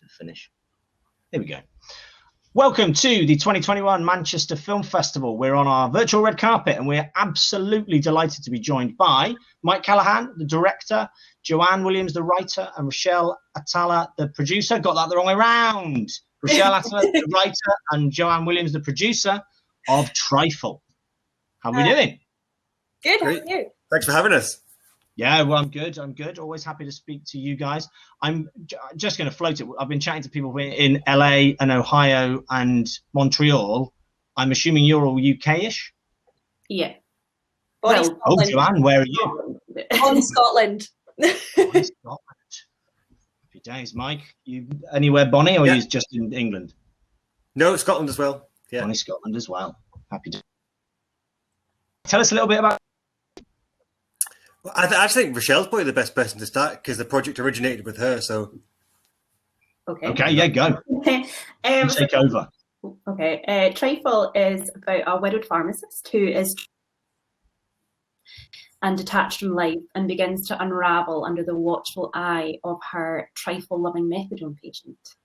to the finish. There we go. Welcome to the 2021 Manchester Film Festival. We're on our virtual red carpet and we're absolutely delighted to be joined by Mike Callaghan, the director, Joanne Williams, the writer, and Rochelle Atala, the producer. Got that the wrong way round. Rochelle Atala, the writer, and Joanne Williams, the producer of Trifle. How are we doing? Good, how are you? Thanks for having us. Yeah, well, I'm good. Always happy to speak to you guys. I'm just going to float it. I've been chatting to people in LA and Ohio and Montreal. I'm assuming you're all UK-ish? Yeah. Joanne, where are you? On Scotland. Scotland. Happy days. Mike, you anywhere Bonnie, or you just in England? No, Scotland as well. Yeah. Bonnie, Scotland as well. Happy to. Tell us a little bit about. Well, I think Rochelle's probably the best person to start because the project originated with her. So, okay, yeah, go. Take over. Okay, Trifle is about a widowed pharmacist who is and detached from life and begins to unravel under the watchful eye of her trifle-loving methadone patient.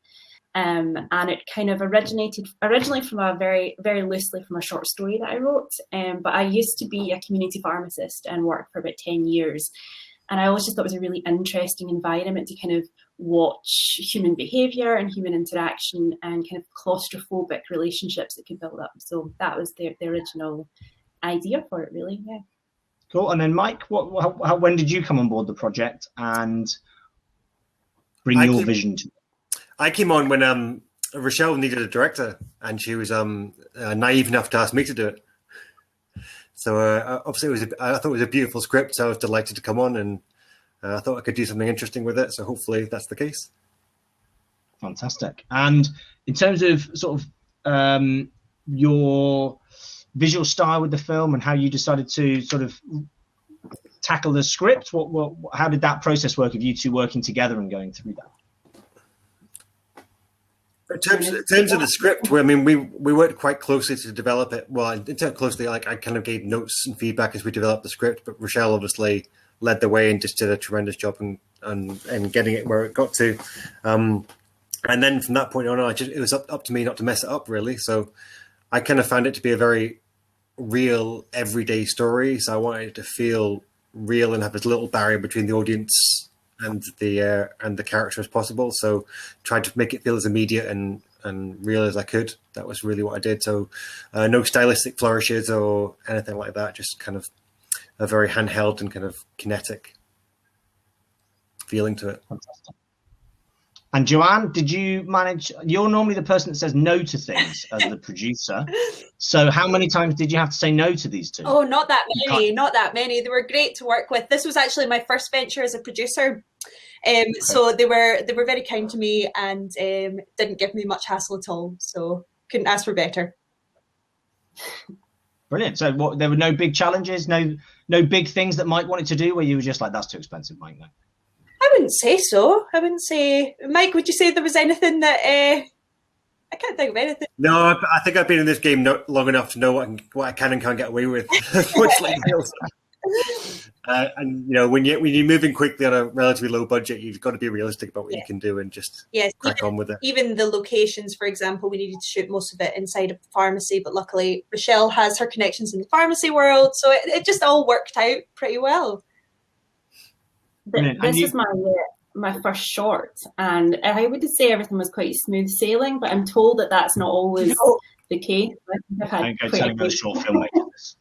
And it kind of originated originally from a very, very loosely from a short story that I wrote. But I used to be a community pharmacist and worked for about 10 years. And I always just thought it was a really interesting environment to kind of watch human behaviour and human interaction and kind of claustrophobic relationships that could build up. So that was the original idea for it, really, yeah. Cool. And then Mike, when did you come on board the project and bring your vision to it? I came on when Rochelle needed a director, and she was naive enough to ask me to do it. So obviously, I thought it was a beautiful script. So I was delighted to come on, and I thought I could do something interesting with it. So hopefully, that's the case. Fantastic. And in terms of sort of your visual style with the film and how you decided to sort of tackle the script, how did that process work of you two working together and going through that? In terms of the script, we worked quite closely to develop it. Well, in terms of closely, like I kind of gave notes and feedback as we developed the script, but Rochelle obviously led the way and just did a tremendous job and getting it where it got to. And then from that point on, it was up to me not to mess it up, really. So I kind of found it to be a very real, everyday story. So I wanted it to feel real and have as little barrier between the audience and the character as possible. So tried to make it feel as immediate and real as I could. That was really what I did. So no stylistic flourishes or anything like that. Just kind of a very handheld and kind of kinetic feeling to it. Fantastic. And Joanne, did you manage? You're normally the person that says no to things as the producer. So how many times did you have to say no to these two? Oh, not that many. They were great to work with. This was actually my first venture as a producer. So they were very kind to me and didn't give me much hassle at all. So couldn't ask for better. Brilliant. So there were no big challenges, no big things that Mike wanted to do where you were just like, that's too expensive, Mike, no? I wouldn't say so. I wouldn't say. Mike, would you say there was anything that I can't think of anything? No, I think I've been in this game long enough to know what I can and can't get away with. And when you're moving quickly on a relatively low budget, you've got to be realistic about what you can do and just crack on with it. Even the locations, for example, we needed to shoot most of it inside a pharmacy, but luckily Rochelle has her connections in the pharmacy world, so it just all worked out pretty well. This is my first short, and I would say everything was quite smooth sailing, but I'm told that that's not always the case. Don't go telling those short filmmakers this.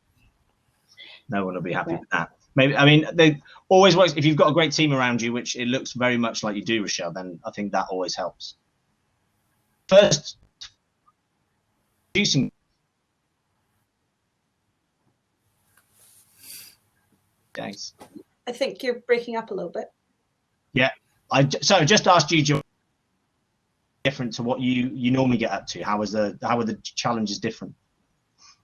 No one will be happy with that. Maybe they always works if you've got a great team around you, which it looks very much like you do, Rochelle. Then I think that always helps. First, producing. Thanks. I think you're breaking up a little bit. Yeah. So I just asked you, Joe, different to what you normally get up to. How were the challenges different?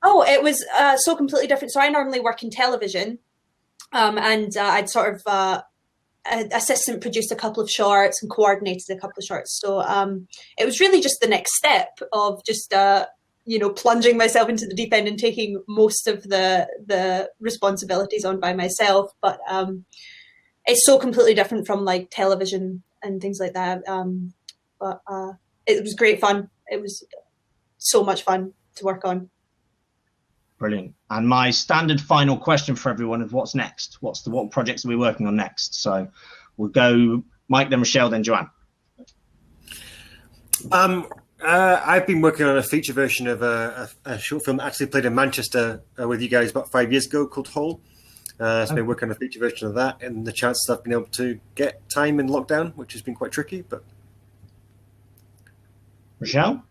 Oh, it was so completely different. So I normally work in television, and I'd sort of assistant produced a couple of shorts and coordinated a couple of shorts. So it was really just the next step of just plunging myself into the deep end and taking most of the responsibilities on by myself. But it's so completely different from like television and things like that. but it was great fun. It was so much fun to work on. Brilliant. And my standard final question for everyone is, what's next? What projects are we working on next? So we'll go Mike, then Rochelle, then Joanne. I've been working on a feature version of a short film that actually played in Manchester with you guys about 5 years ago called Hole. So I've been working on a feature version of that, and the chances I've been able to get time in lockdown, which has been quite tricky. But Rochelle?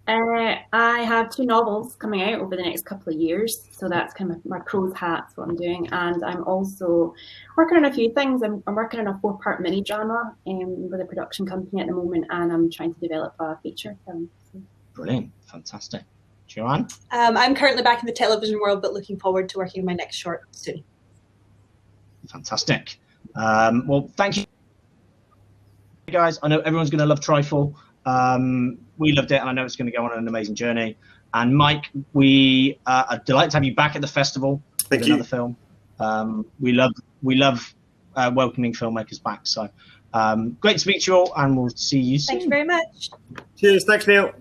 I have 2 novels coming out over the next couple of years, so that's kind of my crow's hat, what I'm doing. And I'm also working on a few things. I'm working on a 4-part mini drama with a production company at the moment, and I'm trying to develop a feature film. Brilliant, fantastic. Joanne? I'm currently back in the television world, but looking forward to working on my next short soon. Fantastic. Well, thank you, guys. I know everyone's going to love Trifle. We loved it, and I know it's going to go on an amazing journey. And Mike, we are delighted to have you back at the festival with another film. We love welcoming filmmakers back. So great to speak to you all, and we'll see you soon. Thank you very much. Cheers. Thanks, Neil.